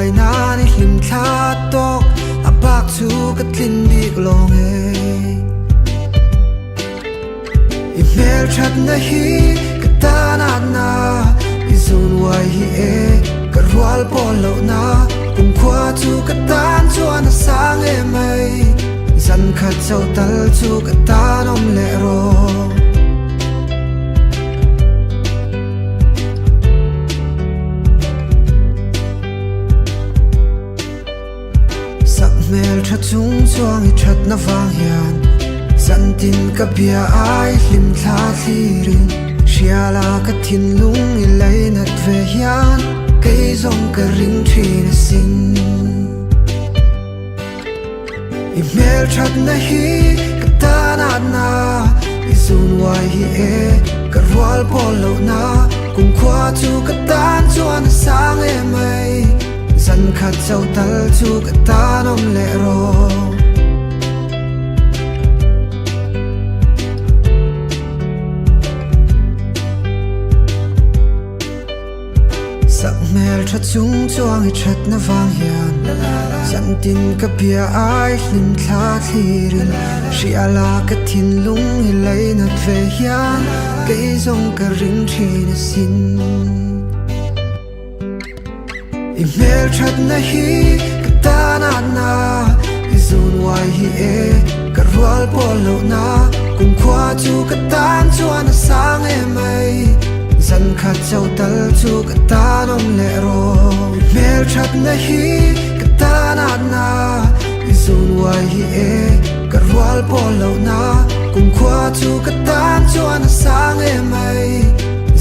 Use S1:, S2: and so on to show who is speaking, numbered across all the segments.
S1: wai na ni hlim thla tok apak chu ka tlin bik long e I mel that na hi ka ta na I zon wai hi e ka rwal pol lo na kum khwa chu ka tan chuan a sang e mai Zankhat chauh tal chu ka tan om le ro mel tha chung chuang I that na wang hian zan tin ka bia ai hlim thla thlirin hriala ka thin lung I lei nat ve hian kei zong ka ring thin a sin I mel that na hi ka ta na I zun wai hi e ka rwal pol lo na kum khwa chu ka tan chuan a sang e mai Zankhat chauh tal chu ka tan om le ro sak mel tha chung chuang I that na wang hian zan tin ka bia ai hlim thla thlirin hriala ka thin lung I lei nat ve hian kei zong ka ring thin a sin I mel that na hi ka ta na I zon wai hi e ka rwal pol lo na kum khwa chu ka tan chuan a sang e mai Zankhat chauh tal chu ka tan om le ro I mel that na hi ka ta na I zon wai hi e ka rwal pol lo na kum khwa chu ka tan chuan a sang e mai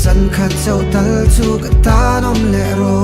S1: Zankhat chauh tal chu ka tan om le ro